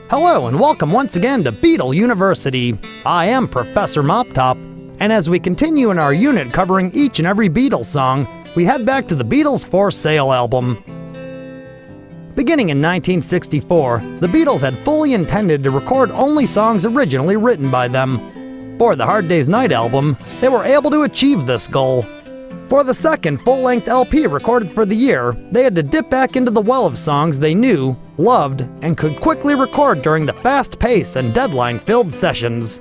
Hello and welcome once again to Beatle University. I am Professor MOPTOP, and as we continue in our unit covering each and every Beatles song, we head back to the Beatles' For Sale album. Beginning in 1964, the Beatles had fully intended to record only songs originally written by them. For the Hard Day's Night album, they were able to achieve this goal. For the second full-length LP recorded for the year, they had to dip back into the well of songs they knew, loved, and could quickly record during the fast-paced and deadline-filled sessions.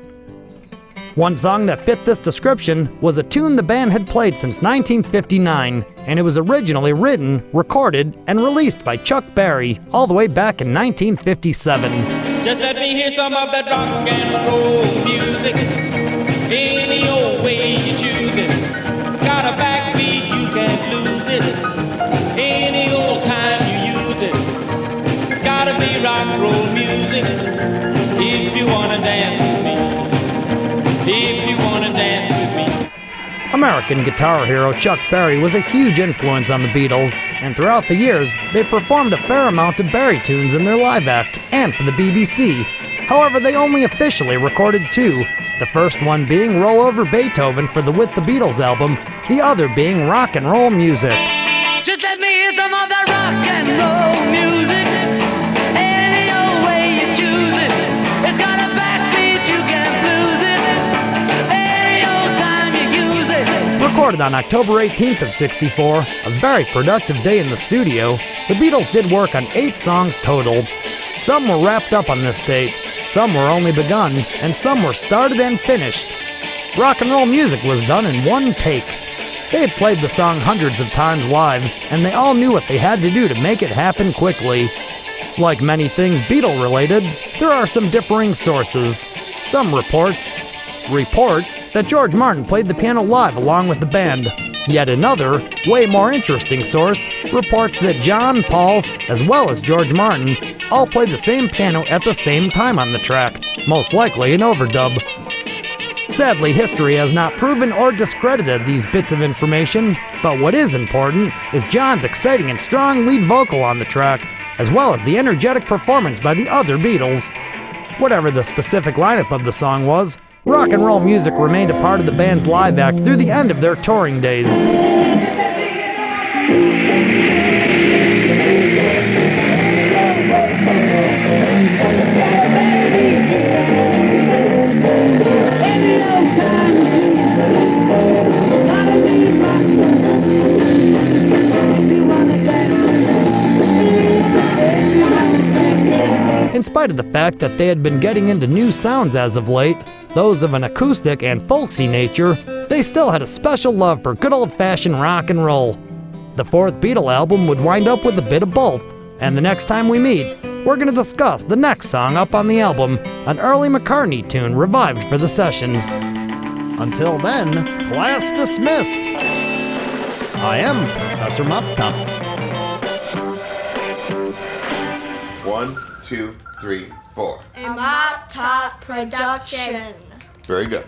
One song that fit this description was a tune the band had played since 1959, and it was originally written, recorded, and released by Chuck Berry all the way back in 1957. Just let me hear some of that rock and roll music, any old way you choose it. It's got a backbeat, you can't lose it, any old time you use it. It's gotta be rock and roll music, if you wanna dance with me, if you wanna dance with me. American guitar hero Chuck Berry was a huge influence on the Beatles, and throughout the years, they performed a fair amount of Berry tunes in their live act and for the BBC. However, they only officially recorded two, the first one being Roll Over Beethoven for the With the Beatles album, the other being Rock and Roll Music. Just let me hear some of that rock and roll music, any old way you choose it. It's got a backbeat, you can't lose it, any old time you use it. Recorded on October 18th of '64, a very productive day in the studio, the Beatles did work on 8 songs total. Some were wrapped up on this date, some were only begun, and some were started and finished. Rock and Roll Music was done in one take. They had played the song hundreds of times live, and they all knew what they had to do to make it happen quickly. Like many things Beatle-related, there are some differing sources. Some report that George Martin played the piano live along with the band. Yet another, way more interesting source reports that John, Paul, as well as George Martin all played the same piano at the same time on the track, most likely an overdub. Sadly, history has not proven or discredited these bits of information, but what is important is John's exciting and strong lead vocal on the track, as well as the energetic performance by the other Beatles. Whatever the specific lineup of the song was, Rock and Roll Music remained a part of the band's live act through the end of their touring days. In spite of the fact that they had been getting into new sounds as of late, those of an acoustic and folksy nature, they still had a special love for good old-fashioned rock and roll. The fourth Beatle album would wind up with a bit of both, and the next time we meet, we're going to discuss the next song up on the album, an early McCartney tune revived for the sessions. Until then, class dismissed. I am Professor MOPTOP. 1, 2, 3, 4. A MOPTOP production. Very good.